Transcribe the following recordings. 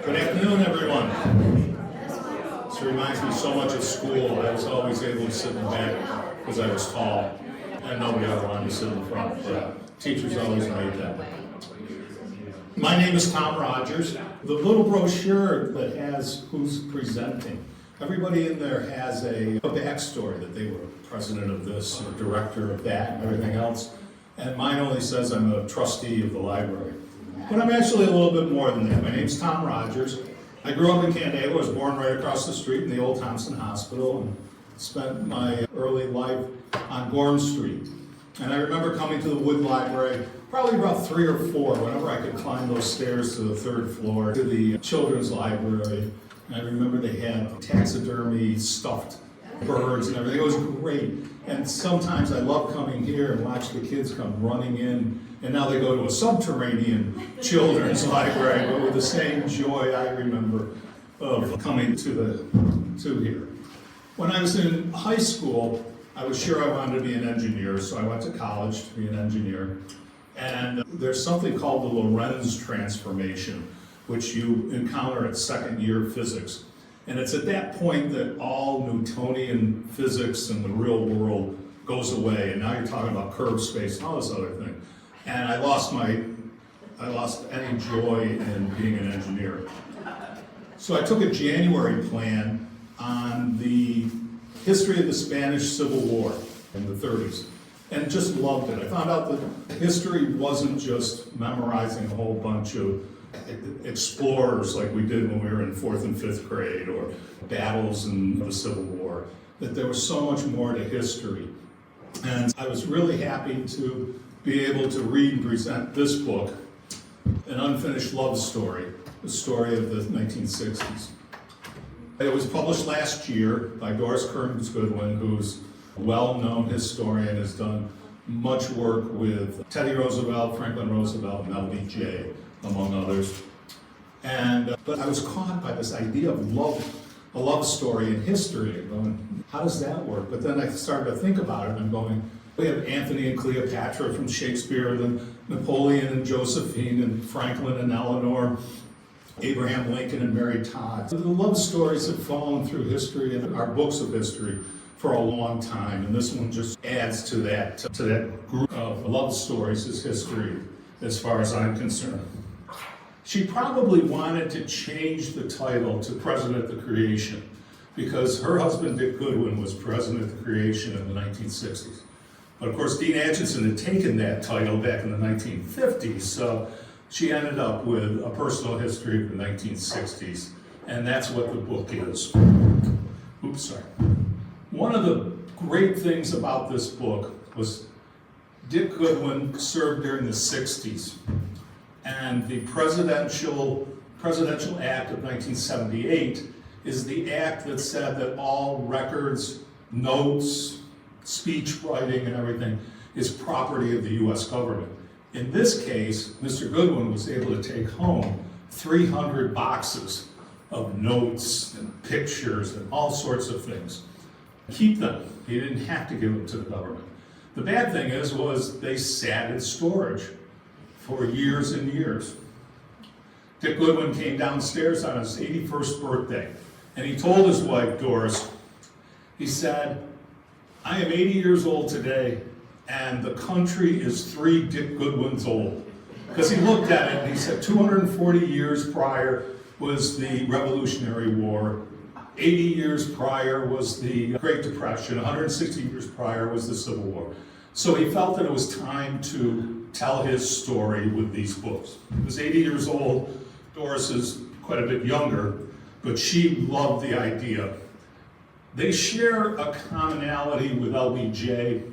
Good afternoon, everyone. This reminds me so much of school. I was always able to sit in the back because I was tall, and nobody ever wanted to sit in the front. But teachers always made that. My name is Tom Rogers. The little brochure that has who's presenting, everybody in there has a backstory that they were president of this, or director of that, and everything else. And mine only says I'm a trustee of the library. But I'm actually a little bit more than that. My name's Tom Rogers. I grew up in Canandaigua. I was born right across the street in the old Thompson Hospital and spent my early life on Gorham Street. And I remember coming to the Wood Library, probably about 3 or 4, whenever I could climb those stairs to the 3rd floor, to the children's library. And I remember they had taxidermy stuffed birds and everything. It was great. And sometimes I love coming here and watch the kids come running in. And now they go to a subterranean children's library, but with the same joy I remember of coming to here. When I was in high school, I was sure I wanted to be an engineer, so I went to college to be an engineer. And there's something called the Lorentz transformation, which you encounter at second year physics. And it's at that point that all Newtonian physics in the real world goes away, and now you're talking about curved space and all this other thing. And I lost any joy in being an engineer. So I took a January plan on the history of the Spanish Civil War in the 30s and just loved it. I found out that history wasn't just memorizing a whole bunch of explorers like we did when we were in 4th and 5th grade, or battles in the Civil War, that there was so much more to history. And I was really happy to be able to read and present this book, An Unfinished Love Story, the story of the 1960s. It was published last year by Doris Kearns Goodwin, who's a well-known historian, has done much work with Teddy Roosevelt, Franklin Roosevelt, and LBJ, among others. And but I was caught by this idea of love, a love story in history, and going, how does that work? But then I started to think about it, and I'm going, we have Antony and Cleopatra from Shakespeare, then Napoleon and Josephine, and Franklin and Eleanor, Abraham Lincoln and Mary Todd. The love stories have fallen through history and our books of history for a long time, and this one just adds to that group of love stories as history, as far as I'm concerned. She probably wanted to change the title to President of the Creation, because her husband Dick Goodwin was President of the Creation in the 1960s. But of course, Dean Acheson had taken that title back in the 1950s, so she ended up with a personal history of the 1960s, and that's what the book is. Oops, sorry. One of the great things about this book was Dick Goodwin served during the 60s, and the Presidential Act of 1978 is the act that said that all records, notes, speech writing and everything is property of the U.S. government. In this case, Mr. Goodwin was able to take home 300 boxes of notes and pictures and all sorts of things. Keep them. He didn't have to give them to the government. The bad thing was they sat in storage for years and years. Dick Goodwin came downstairs on his 81st birthday, and he told his wife, Doris, he said, I am 80 years old today, and the country is 3 Dick Goodwins old. Because he looked at it and he said 240 years prior was the Revolutionary War, 80 years prior was the Great Depression, 160 years prior was the Civil War. So he felt that it was time to tell his story with these books. He was 80 years old. Doris is quite a bit younger, but she loved the idea. They share a commonality with LBJ,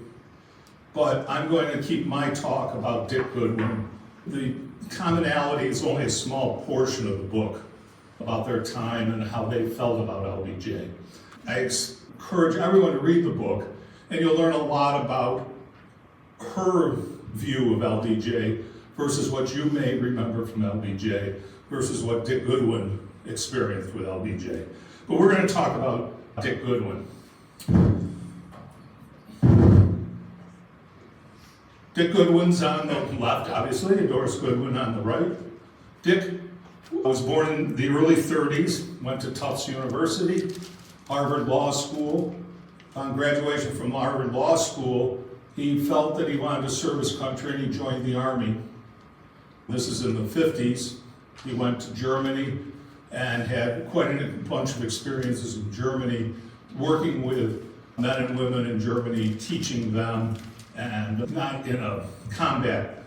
but I'm going to keep my talk about Dick Goodwin. The commonality is only a small portion of the book about their time and how they felt about LBJ. I encourage everyone to read the book, and you'll learn a lot about her view of LBJ versus what you may remember from LBJ versus what Dick Goodwin experienced with LBJ. But we're going to talk about Dick Goodwin. Dick Goodwin's on the left, obviously, and Doris Goodwin on the right. Dick I was born in the early 30s, went to Tufts University, Harvard Law School. On graduation from Harvard Law School, he felt that he wanted to serve his country and he joined the Army. This is in the 50s. He went to Germany and had quite a bunch of experiences in Germany, working with men and women in Germany, teaching them, and not in a combat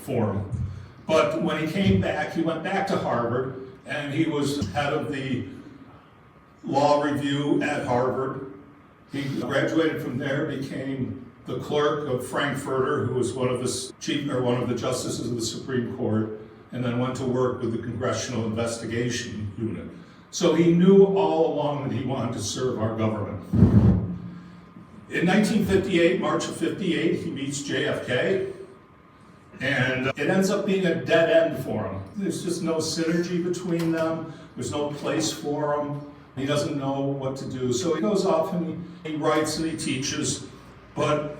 form. But when he came back, he went back to Harvard, and he was head of the law review at Harvard. He graduated from there, became the clerk of Frankfurter, who was one of the justices of the Supreme Court, and then went to work with the Congressional Investigation Unit. So he knew all along that he wanted to serve our government. In 1958, March of 58, he meets JFK, and it ends up being a dead end for him. There's just no synergy between them. There's no place for him. He doesn't know what to do. So he goes off and he writes and he teaches, but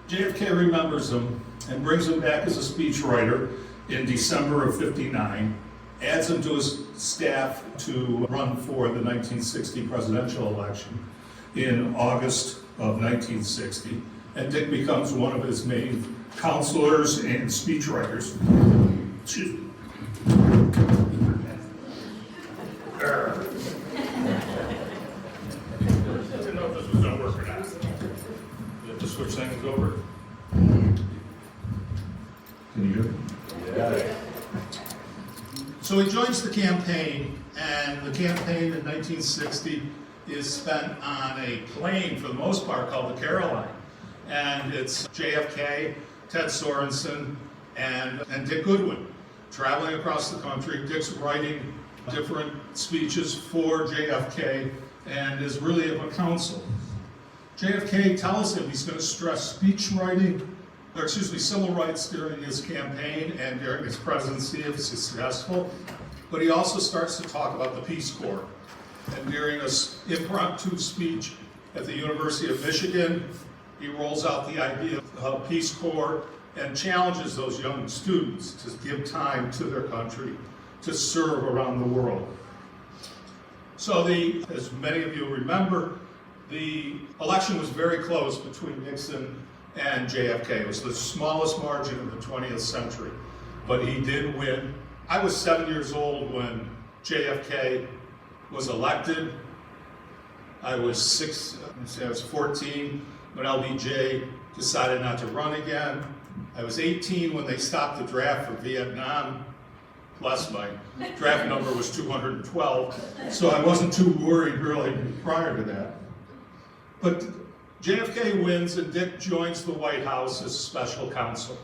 JFK remembers him and brings him back as a speechwriter in December of 59, adds him to his staff to run for the 1960 presidential election in August of 1960, and Dick becomes one of his main counselors and speechwriters. Excuse me. I didn't know if this was going to work or not. You have to switch things over. Can you hear me? Yeah. So he joins the campaign, and the campaign in 1960 is spent on a plane, for the most part, called the Caroline. And it's JFK, Ted Sorensen, and Dick Goodwin traveling across the country. Dick's writing different speeches for JFK and is really of a counsel. JFK tells him he's going to stress civil rights during his campaign and during his presidency if successful, but he also starts to talk about the Peace Corps. And during this impromptu speech at the University of Michigan, he rolls out the idea of Peace Corps and challenges those young students to give time to their country, to serve around the world. So as many of you remember, the election was very close between Nixon and JFK. It was the smallest margin in the 20th century, but he did win. I was 7 years old when JFK was elected. I was 14 when LBJ decided not to run again. I was 18 when they stopped the draft for Vietnam. Plus, my draft number was 212, so I wasn't too worried really prior to that. But JFK wins and Dick joins the White House as special counsel.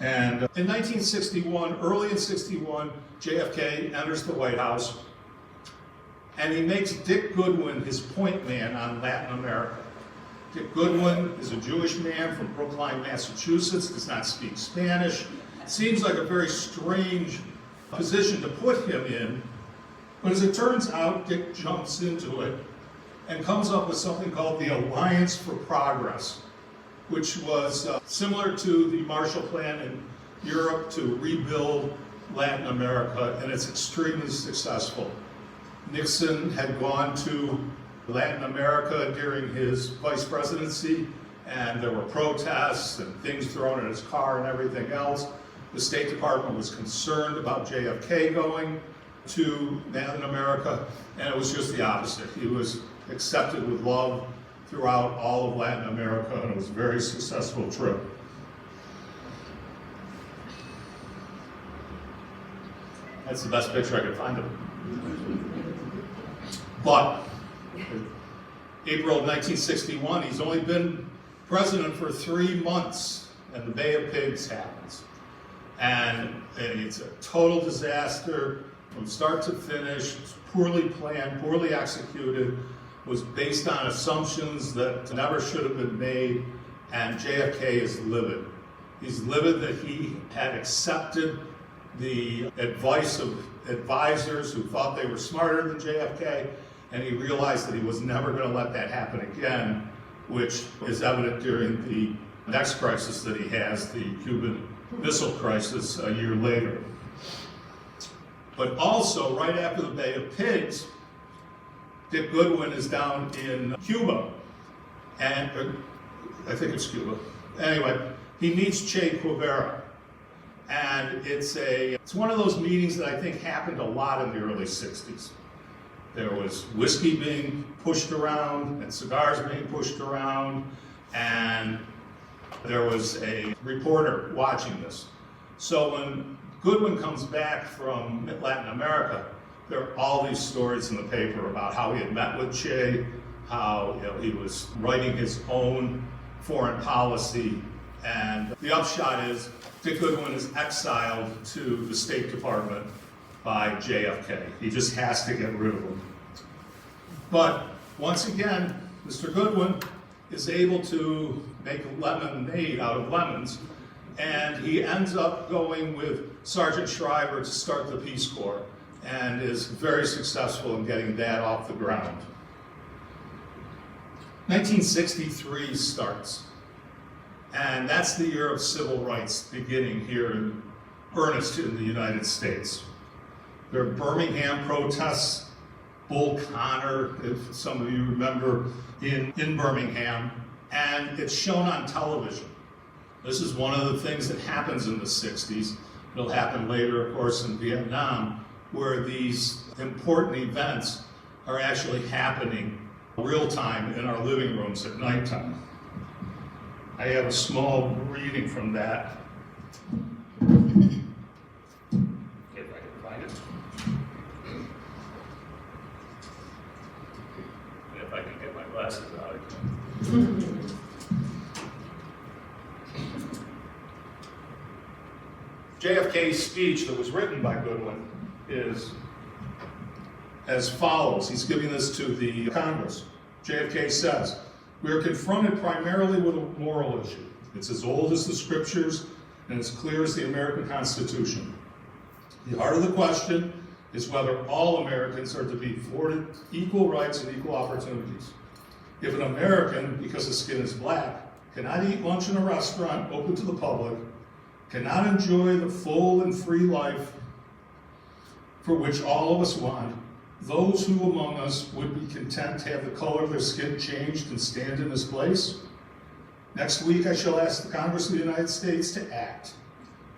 And in 1961, early in 61, JFK enters the White House and he makes Dick Goodwin his point man on Latin America. Dick Goodwin is a Jewish man from Brookline, Massachusetts, does not speak Spanish. Seems like a very strange position to put him in, but as it turns out, Dick jumps into it and comes up with something called the Alliance for Progress, which was similar to the Marshall Plan in Europe to rebuild Latin America, and it's extremely successful. Nixon had gone to Latin America during his vice presidency, and there were protests and things thrown at his car and everything else. The State Department was concerned about JFK going to Latin America, and it was just the opposite. He was accepted with love throughout all of Latin America, and it was a very successful trip. That's the best picture I could find of him. But April of 1961, he's only been president for 3 months, and the Bay of Pigs happens. And it's a total disaster from start to finish. It's poorly planned, poorly executed, was based on assumptions that never should have been made, and JFK is livid. He's livid that he had accepted the advice of advisors who thought they were smarter than JFK, and he realized that he was never going to let that happen again, which is evident during the next crisis that he has, the Cuban Missile Crisis a year later. But also, right after the Bay of Pigs, Dick Goodwin is down in Cuba, and I think it's Cuba. Anyway, he meets Che Guevara, and it's one of those meetings that I think happened a lot in the early 60s. There was whiskey being pushed around and cigars being pushed around, and there was a reporter watching this. So when Goodwin comes back from Latin America, there are all these stories in the paper about how he had met with Che, how he was writing his own foreign policy, and the upshot is Dick Goodwin is exiled to the State Department by JFK. He just has to get rid of him. But once again, Mr. Goodwin is able to make lemonade out of lemons, and he ends up going with Sergeant Shriver to start the Peace Corps, and is very successful in getting that off the ground. 1963 starts, and that's the year of civil rights beginning here in earnest in the United States. There are Birmingham protests, Bull Connor, if some of you remember, in Birmingham, and it's shown on television. This is one of the things that happens in the 60s. It'll happen later, of course, in Vietnam, where these important events are actually happening real time in our living rooms at nighttime. I have a small reading from that. If I can find it. If I can get my glasses out. JFK's speech that was written by Goodwin is as follows. He's giving this to the Congress. JFK says, "We are confronted primarily with a moral issue. It's as old as the scriptures and as clear as the American Constitution. The heart of the question is whether all Americans are to be afforded equal rights and equal opportunities. If an American, because his skin is black, cannot eat lunch in a restaurant open to the public, cannot enjoy the full and free life for which all of us want, those who among us would be content to have the color of their skin changed and stand in his place? Next week, I shall ask the Congress of the United States to act,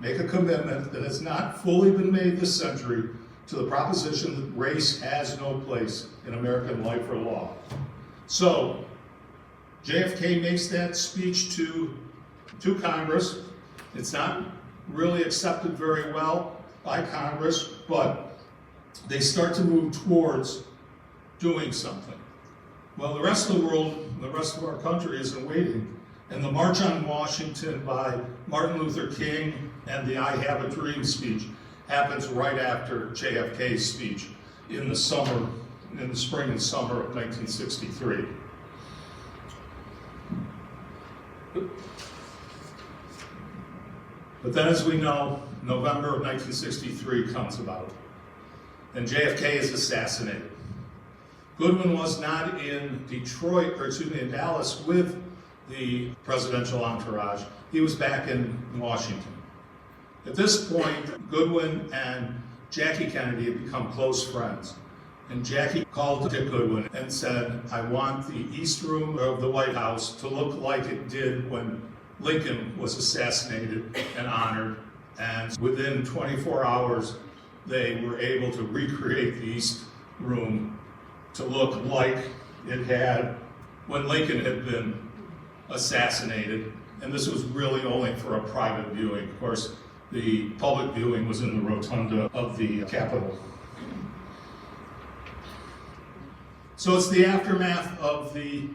make a commitment that has not fully been made this century to the proposition that race has no place in American life or law." So, JFK makes that speech to Congress. It's not really accepted very well by Congress, but they start to move towards doing something. Well, the rest of the world, the rest of our country isn't waiting. And the March on Washington by Martin Luther King and the I Have a Dream speech happens right after JFK's speech in the spring and summer of 1963. But then, as we know, November of 1963 comes about, and JFK is assassinated. Goodwin was not in in Dallas with the presidential entourage. He was back in Washington. At this point, Goodwin and Jackie Kennedy had become close friends. And Jackie called Dick Goodwin and said, "I want the East Room of the White House to look like it did when Lincoln was assassinated and honored." And within 24 hours, they were able to recreate the East Room to look like it had when Lincoln had been assassinated. And this was really only for a private viewing. Of course, the public viewing was in the rotunda of the Capitol. So it's the aftermath of the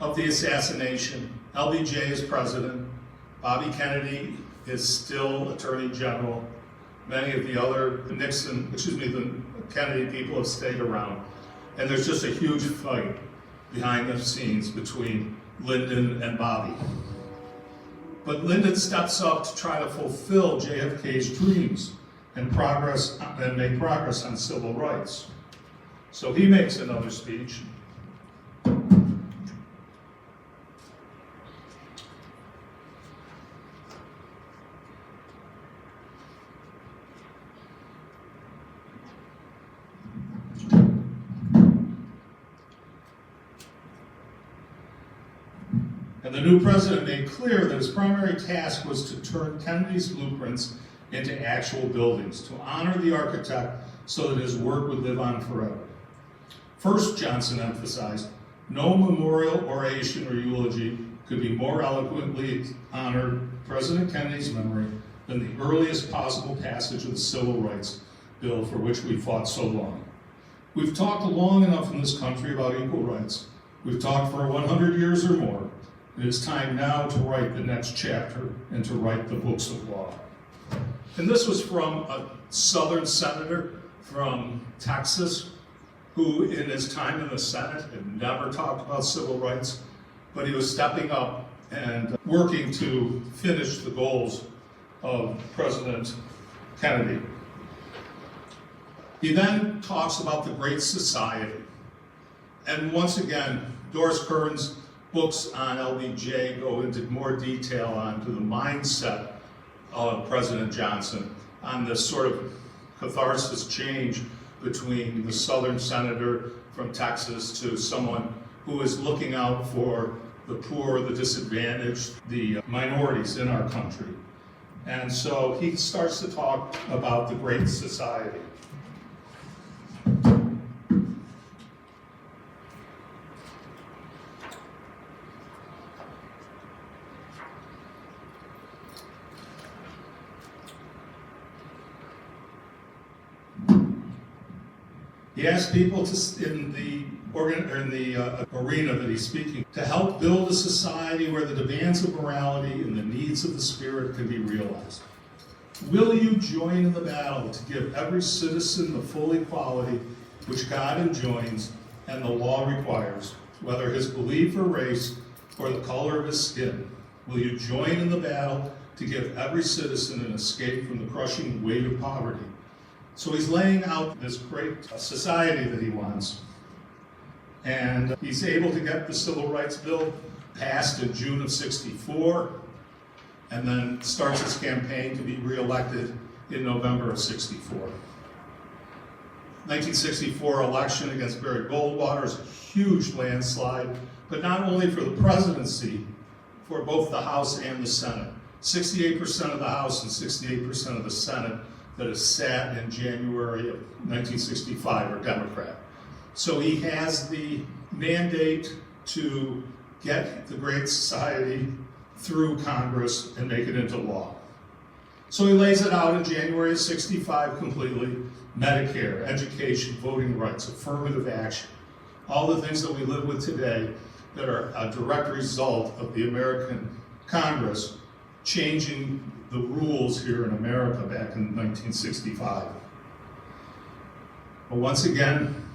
assassination. LBJ is president. Bobby Kennedy is still Attorney General. Many of the other the Kennedy people have stayed around. And there's just a huge fight behind the scenes between Lyndon and Bobby. But Lyndon steps up to try to fulfill JFK's dreams and make progress on civil rights. So he makes another speech. And the new president made clear that his primary task was to turn Kennedy's blueprints into actual buildings, to honor the architect so that his work would live on forever. First, Johnson emphasized, no memorial, oration, or eulogy could be more eloquently honor President Kennedy's memory than the earliest possible passage of the Civil Rights Bill for which we fought so long. We've talked long enough in this country about equal rights. We've talked for 100 years or more. It is time now to write the next chapter and to write the books of law. And this was from a Southern senator from Texas who in his time in the Senate had never talked about civil rights, but he was stepping up and working to finish the goals of President Kennedy. He then talks about the Great Society. And once again, Doris Kearns' books on LBJ go into more detail onto the mindset of President Johnson, on this sort of catharsis change between the Southern senator from Texas to someone who is looking out for the poor, the disadvantaged, the minorities in our country. And so he starts to talk about the Great Society. He asked people in the arena that he's speaking to help build a society where the demands of morality and the needs of the spirit can be realized. Will you join in the battle to give every citizen the full equality which God enjoins and the law requires, whether his belief or race or the color of his skin? Will you join in the battle to give every citizen an escape from the crushing weight of poverty? So he's laying out this great society that he wants. And he's able to get the Civil Rights Bill passed in June of '64, and then starts his campaign to be reelected in November of '64. 1964 election against Barry Goldwater is a huge landslide, but not only for the presidency, for both the House and the Senate. 68% of the House and 68% of the Senate that has sat in January of 1965 are Democrat. So he has the mandate to get the Great Society through Congress and make it into law. So he lays it out in January of '65 completely: Medicare, education, voting rights, affirmative action, all the things that we live with today that are a direct result of the American Congress changing the rules here in America back in 1965. But once again,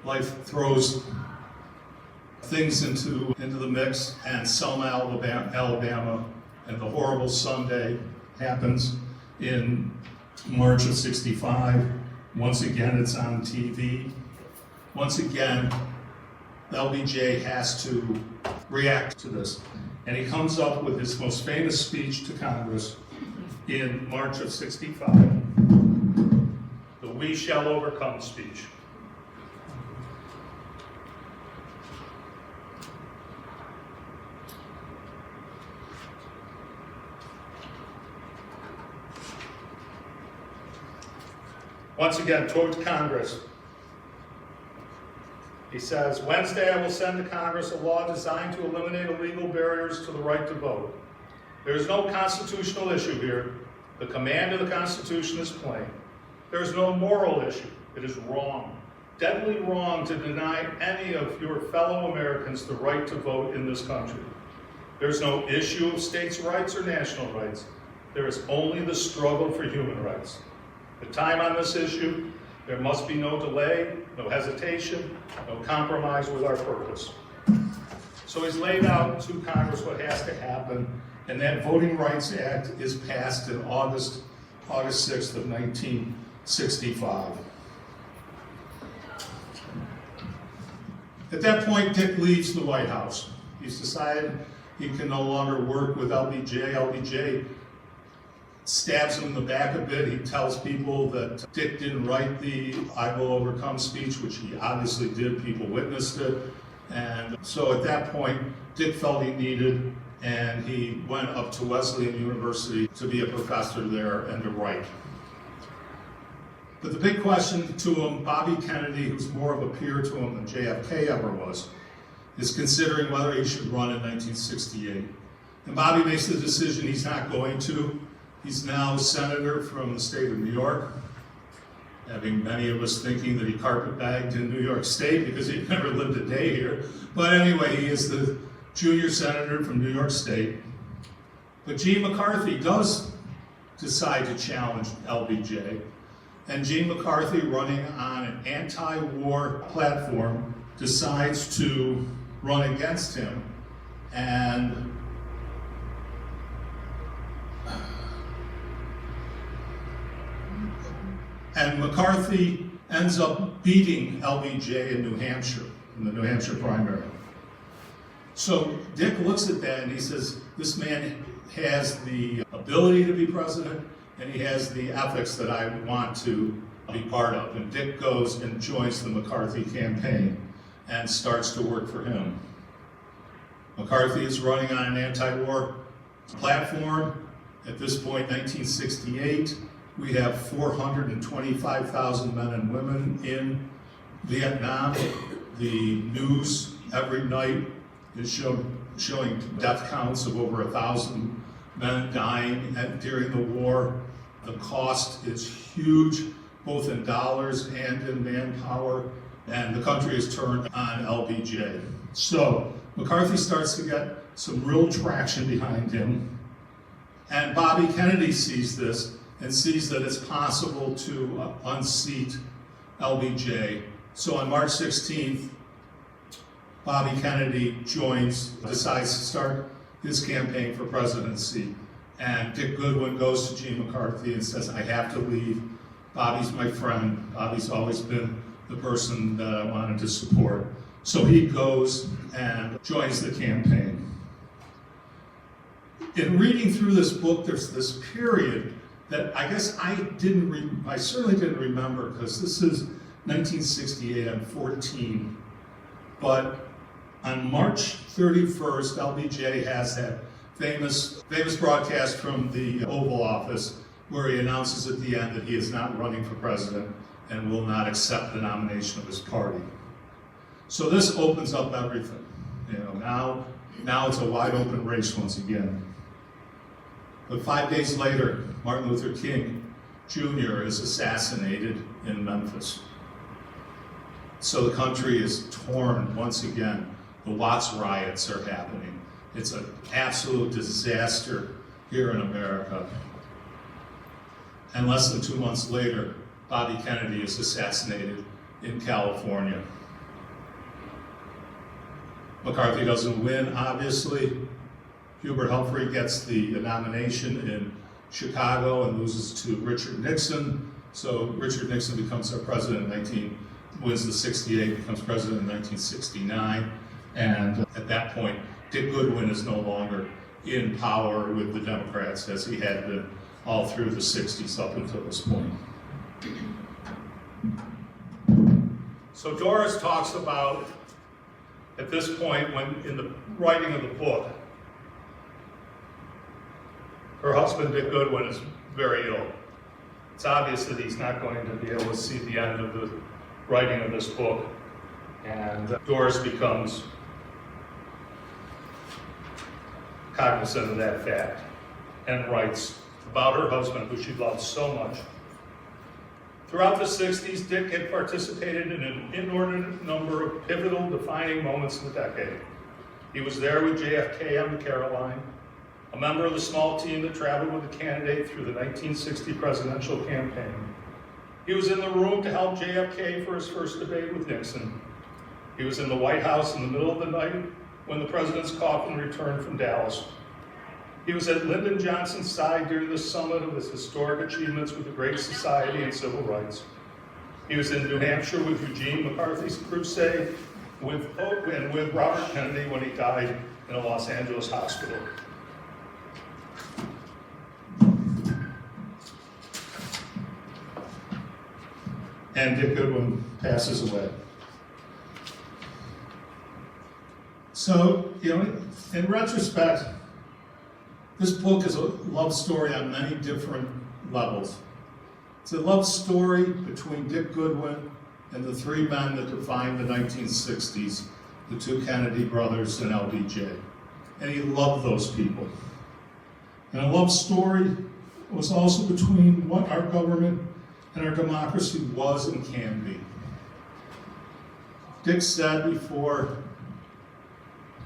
life throws things into the mix, and Selma, Alabama, and the horrible Sunday happens in March of '65. Once again, it's on TV. Once again, LBJ has to react to this. And he comes up with his most famous speech to Congress in March of '65, the "We Shall Overcome" speech. Once again, towards Congress, he says, "Wednesday I will send to Congress a law designed to eliminate illegal barriers to the right to vote. There is no constitutional issue here. The command of the Constitution is plain. There is no moral issue. It is wrong, deadly wrong, to deny any of your fellow Americans the right to vote in this country. There is no issue of states' rights or national rights. There is only the struggle for human rights. The time on this issue, there must be no delay, no hesitation, no compromise with our purpose." So he's laid out to Congress what has to happen, and that Voting Rights Act is passed in August 6th of 1965. At that point, Dick leaves the White House. He's decided he can no longer work with LBJ. LBJ stabs him in the back a bit. He tells people that Dick didn't write the "I Will Overcome" speech, which he obviously did. People witnessed it. And so at that point, Dick felt he needed, and he went up to Wesleyan University to be a professor there and to write. But the big question to him, Bobby Kennedy, who's more of a peer to him than JFK ever was, is considering whether he should run in 1968. And Bobby makes the decision he's not going to. He's now senator from the state of New York, having many of us thinking that he carpetbagged in New York State because he'd never lived a day here. But anyway, he is the junior senator from New York State. But Gene McCarthy does decide to challenge LBJ. And Gene McCarthy, running on an anti-war platform, decides to run against him. And McCarthy ends up beating LBJ in New Hampshire, in the New Hampshire primary. So Dick looks at that and he says, this man has the ability to be president, and he has the ethics that I want to be part of. And Dick goes and joins the McCarthy campaign and starts to work for him. McCarthy is running on an anti-war platform. At this point, 1968, we have 425,000 men and women in Vietnam. The news every night is showing death counts of over 1,000 men dying during the war. The cost is huge, both in dollars and in manpower, and the country is turned on LBJ. So McCarthy starts to get some real traction behind him, and Bobby Kennedy sees this and sees that it's possible to unseat LBJ. So on March 16th, Bobby Kennedy decides to start his campaign for presidency. And Dick Goodwin goes to Gene McCarthy and says, I have to leave. Bobby's my friend. Bobby's always been the person that I wanted to support. So he goes and joins the campaign. In reading through this book, there's this period that I guess I certainly didn't remember, because this is 1968, I'm 14. But on March 31st, LBJ has that famous broadcast from the Oval Office where he announces at the end that he is not running for president and will not accept the nomination of his party. So this opens up everything. Now it's a wide open race once again. But 5 days later, Martin Luther King Jr. is assassinated in Memphis. So the country is torn once again. The Watts riots are happening. It's an absolute disaster here in America. And less than 2 months later, Bobby Kennedy is assassinated in California. McCarthy doesn't win, obviously. Hubert Humphrey gets the nomination in Chicago and loses to Richard Nixon. So Richard Nixon becomes our president wins the 68, becomes president in 1969. And at that point, Dick Goodwin is no longer in power with the Democrats as he had been all through the 60s up until this point. So Doris talks about, at this point, when in the writing of the book, her husband, Dick Goodwin, is very ill. It's obvious that he's not going to be able to see the end of the writing of this book. And Doris becomes cognizant of that fact and writes about her husband, who she loved so much. Throughout the 60s, Dick had participated in an inordinate number of pivotal, defining moments in the decade. He was there with JFK on the Caroline, a member of the small team that traveled with the candidate through the 1960 presidential campaign. He was in the room to help JFK for his first debate with Nixon. He was in the White House in the middle of the night when the president's coffin returned from Dallas. He was at Lyndon Johnson's side during the summit of his historic achievements with the Great Society and civil rights. He was in New Hampshire with Eugene McCarthy's crusade and with Robert Kennedy when he died in a Los Angeles hospital. And Dick Goodwin passes away. So, in retrospect, this book is a love story on many different levels. It's a love story between Dick Goodwin and the three men that defined the 1960s, the two Kennedy brothers and LBJ. And he loved those people. And a love story was also between what our government and our democracy was and can be. Dick said before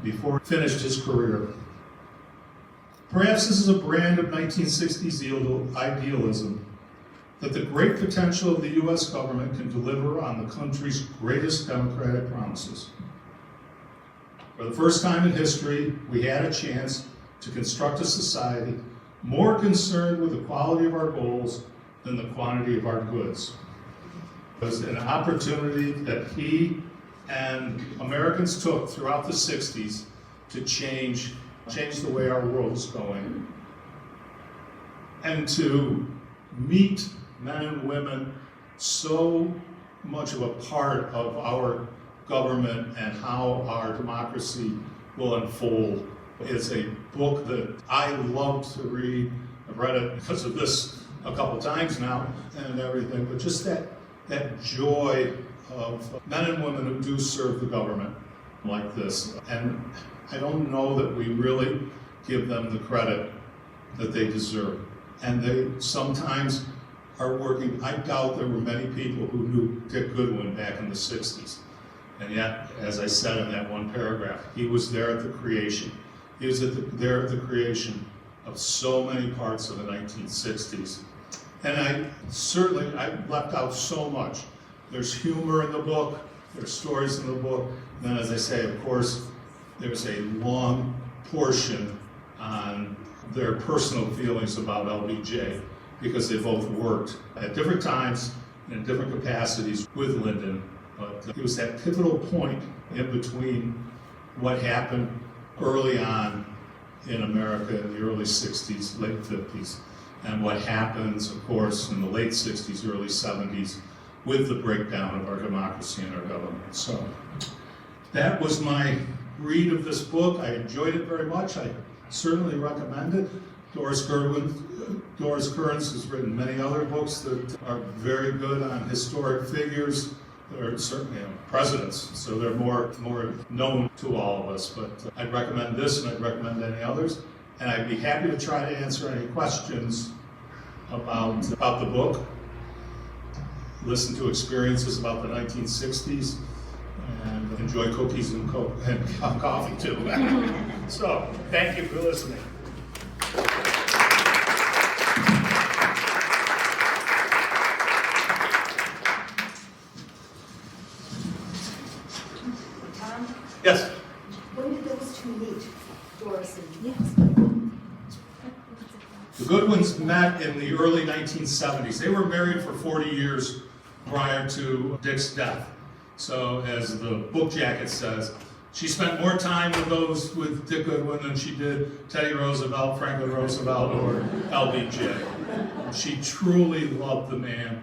he finished his career, perhaps this is a brand of 1960s idealism that the great potential of the U.S. government can deliver on the country's greatest democratic promises. For the first time in history, we had a chance to construct a society more concerned with the quality of our goals than the quantity of our goods. It was an opportunity that he and Americans took throughout the 60s to change the way our world is going, and to meet men and women so much of a part of our government and how our democracy will unfold. It's a book that I love to read. I've read it because of this a couple times now and everything, but just that joy of men and women who do serve the government like this. And I don't know that we really give them the credit that they deserve. And they sometimes are working. I doubt there were many people who knew Dick Goodwin back in the 60s. And yet, as I said in that one paragraph, he was there at the creation. He was there at the creation of so many parts of the 1960s. And I left out so much. There's humor in the book, there's stories in the book, and then as I say, of course, there's a long portion on their personal feelings about LBJ, because they both worked at different times and in different capacities with Lyndon. But it was that pivotal point in between what happened early on in America in the early 60s, late 50s, and what happens, of course, in the late 60s, early 70s, with the breakdown of our democracy and our government. So that was my read of this book. I enjoyed it very much. I certainly recommend it. Doris Kearns has written many other books that are very good on historic figures. They're certainly presidents, so they're more known to all of us. But I'd recommend this, and I'd recommend any others. And I'd be happy to try to answer any questions about the book. Listen to experiences about the 1960s, and enjoy cookies and coffee too. So, thank you for listening. Yes? When did those two meet, Doris and yes? The Goodwins met in the early 1970s. They were married for 40 years prior to Dick's death. So, as the book jacket says, she spent more time with Dick Goodwin than she did Teddy Roosevelt, Franklin Roosevelt, or LBJ. She truly loved the man,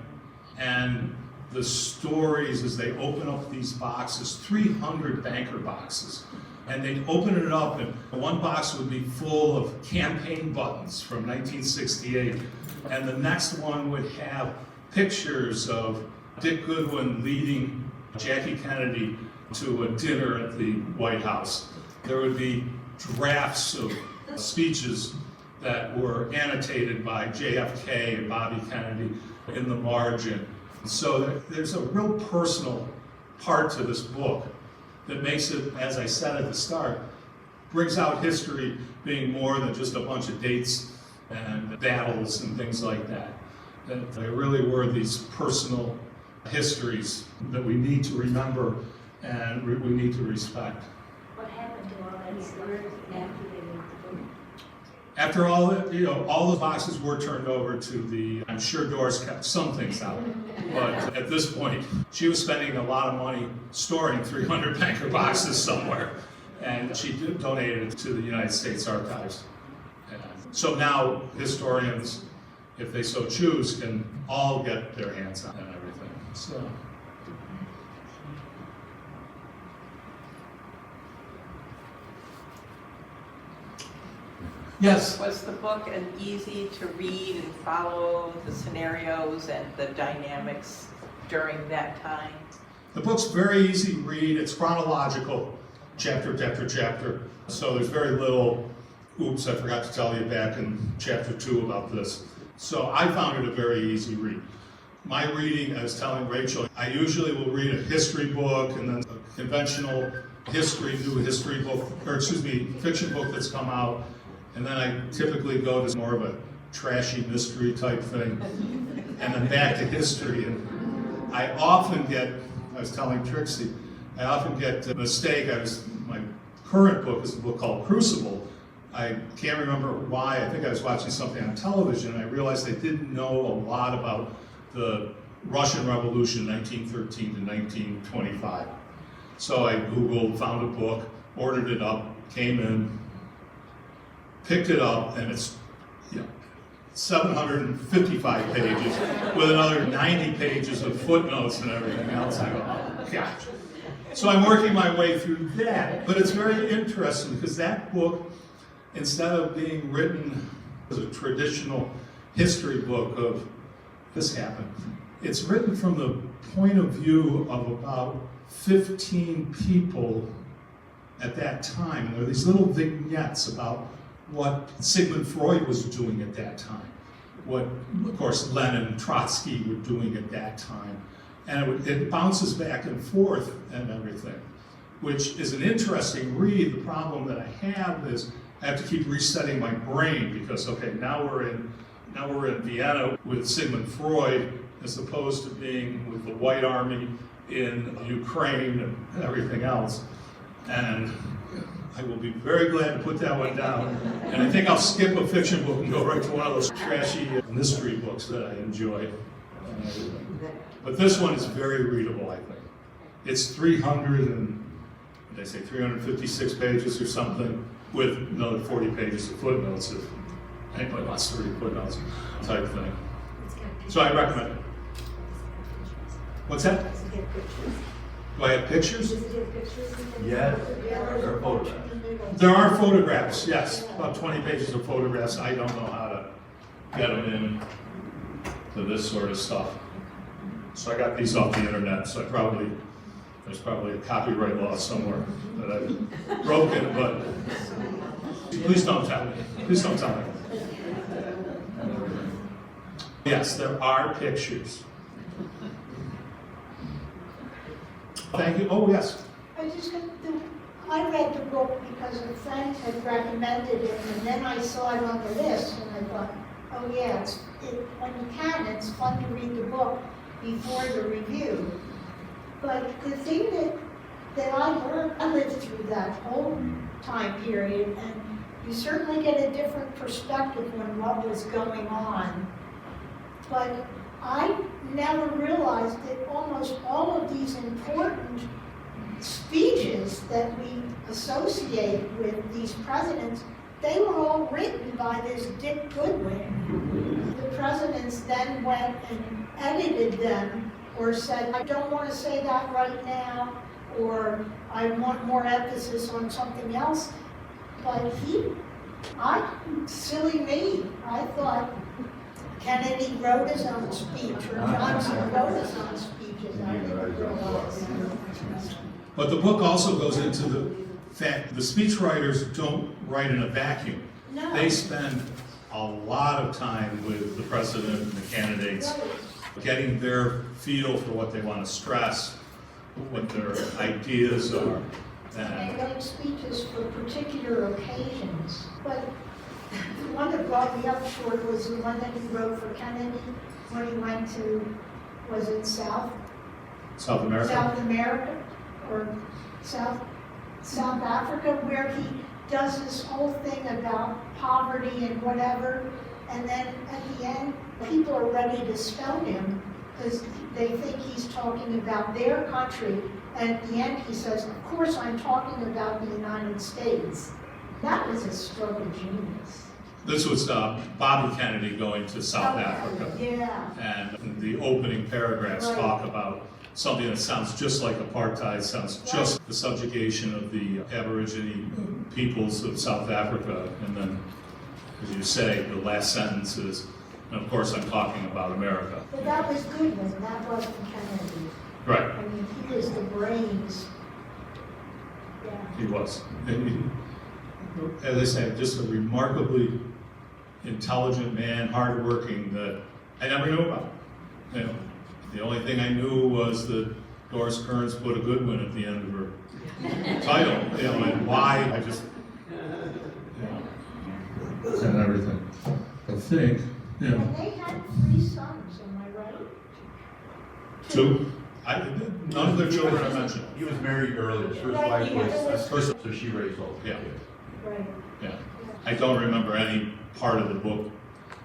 and the stories as they open up these boxes, 300 banker boxes, and they'd open it up, and one box would be full of campaign buttons from 1968, and the next one would have pictures of Dick Goodwin leading Jackie Kennedy to a dinner at the White House. There would be drafts of speeches that were annotated by JFK and Bobby Kennedy in the margin. So there's a real personal part to this book that makes it, as I said at the start, brings out history being more than just a bunch of dates and battles and things like that. That they really were these personal histories that we need to remember and we need to respect. What happened to all that stuff after they wrote the book? After all that, all the boxes were turned over to the, I'm sure Doris kept some things out, but at this point, she was spending a lot of money storing 300 banker boxes somewhere, and she donated it to the United States Archives. And so now historians, if they so choose, can all get their hands on it and everything. So. Yes. Was the book an easy to read and follow the scenarios and the dynamics during that time? The book's very easy to read. It's chronological, chapter after chapter. So there's very little, oops, I forgot to tell you back in chapter 2 about this. So I found it a very easy read. My reading, I was telling Rachel, I usually will read a history book and then a conventional new history book, or excuse me, fiction book that's come out. And then I typically go to more of a trashy mystery type thing. And then back to history. And I often get, I was telling Trixie, I often get a mistake. My current book is a book called Crucible. I can't remember why. I think I was watching something on television and I realized I didn't know a lot about the Russian Revolution, 1913 to 1925. So I Googled, found a book, ordered it up, came in, picked it up, and it's 755 pages with another 90 pages of footnotes and everything else. I go, oh gosh. So I'm working my way through that, but it's very interesting because that book, instead of being written as a traditional history book of this happened, it's written from the point of view of about 15 people at that time. And there are these little vignettes about what Sigmund Freud was doing at that time, what, of course, Lenin and Trotsky were doing at that time. And it bounces back and forth and everything, which is an interesting read. The problem that I have is I have to keep resetting my brain because, okay, now we're in Vienna with Sigmund Freud as opposed to being with the White Army in Ukraine and everything else. And I will be very glad to put that one down. And I think I'll skip a fiction book and go right to one of those trashy mystery books that I enjoy. But this one is very readable, I think. It's 356 pages or something, with another 40 pages of footnotes if anybody wants to read footnotes type thing. So I recommend it. What's that? Do I have pictures? Yes. Or photographs. There are photographs, yes. About 20 pages of photographs. I don't know how to get them in to this sort of stuff. So I got these off the internet, so there's probably a copyright law somewhere that I've broken, but please don't tell me. Please don't tell me. Yes, there are pictures. Thank you. Oh, yes. I read the book because a friend had recommended it, and then I saw it on the list, and I thought, oh yeah, when you can, it's fun to read the book before the review. But the thing that I learned, I lived through that whole time period, and you certainly get a different perspective on what was going on. But I never realized that almost all of these important speeches that we associate with these presidents, they were all written by this Dick Goodwin. The presidents then went and edited them or said, I don't want to say that right now, or I want more emphasis on something else. But silly me, I thought Kennedy wrote his own speech, or Johnson wrote his own speeches. I didn't realize. But the book also goes into the fact the speechwriters don't write in a vacuum. No. They spend a lot of time with the president and the candidates, getting their feel for what they want to stress, what their ideas are. They write speeches for particular occasions. But the one that brought me up short was the one that he wrote for Kennedy when he went to, was it South America or South Africa, where he does this whole thing about poverty and whatever, and then at the end, people are ready to stone him because they think he's talking about their country, and at the end he says, of course I'm talking about the United States. That was a stroke of genius. This was Bobby Kennedy going to South Africa. Yeah. And the opening paragraphs talk about something that sounds just like apartheid, sounds just the subjugation of the Aborigine peoples of South Africa, and then As you say, the last sentence is, and of course I'm talking about America. But that was Goodwin, that wasn't Kennedy. Right, I mean, he was the brains. Yeah. he was. And as I say, just a remarkably intelligent man, hardworking, that I never knew about. You know, the only thing I knew was that Doris Kearns put a Goodwin at the end of her title, you know, and why, I just, you know, and everything. I think, you know, And they had 3 sons, am I right? two, none of their children are mentioned. He was married early, his first Right, wife yeah, was, that was- so she raised all the Yeah. kids. Right. Yeah, I don't remember any part of the book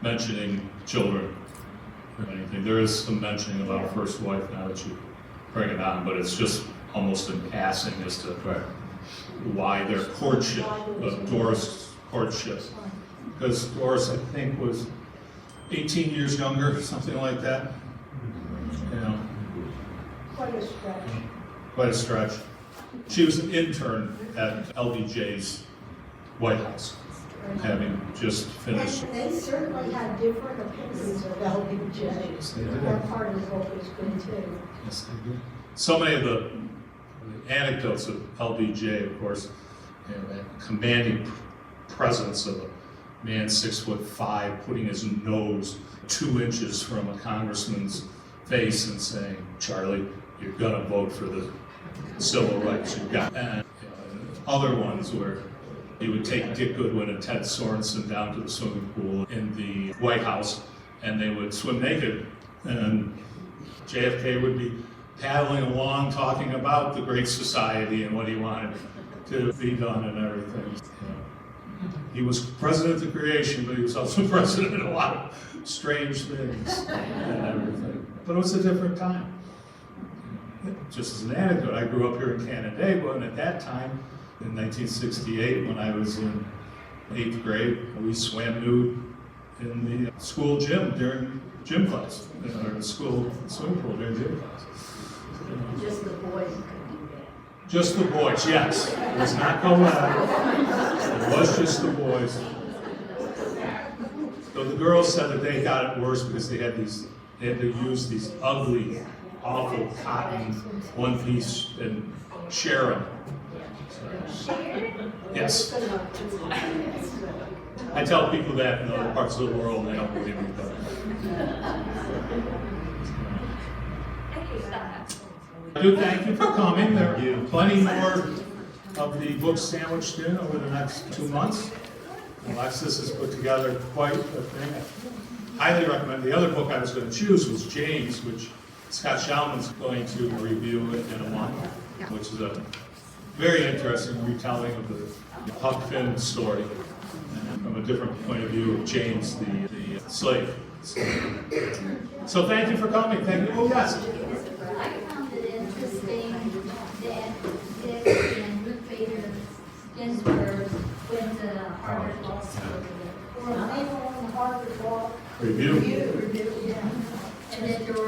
mentioning children or anything. There is some mentioning about a first wife now that you bring it on, but it's just almost in passing as to Right. why their courtship, Doris' courtship. Because Doris, I think, was 18 years younger, something like that. You know, Quite a stretch. quite a stretch. She was an intern at LBJ's White House, having just finished. And they certainly had different opinions of LBJ. Yes, they did. That part of the book was good too. Yes, they did. So many of the anecdotes of LBJ, of course, you know, that commanding presence of a man 6'5", putting his nose 2 inches from a congressman's face and saying, "Charlie, you're gonna vote for the civil rights you got." And other ones where he would take Dick Goodwin and Ted Sorensen down to the swimming pool in the White House, and they would swim naked, and JFK would be paddling along talking about the Great Society and what he wanted to be done and everything. You know, he was president of creation, but he was also president of a lot of strange things and everything. But it was a different time. Just as an anecdote, I grew up here in Canandaigua, and at that time, in 1968, when I was in 8th grade, we swam nude in the school gym during gym class, or the school swimming pool during gym class. Just the boys could do that. Just the boys, yes. It was not co-ed. It was just the boys. So the girls said that they got it worse because they had to use these ugly, awful cotton one-piece and share them. Yes. I tell people that in other parts of the world, and they don't believe me, but. I do thank you for coming. There are plenty more of the books sandwiched in over the next 2 months. Alexis has put together quite a thing. I highly recommend. The other book I was going to choose was James, which Scott Schauman's going to review in a month, which is a very interesting retelling of the Huck Finn story, and from a different point of view of James, the slave. So thank you for coming. Thank you. Oh, yes. I found it interesting that Dick and Ruth Bader Ginsburg went to Harvard Law School. Or they were on the Harvard Law Review. Review, yeah. And that there were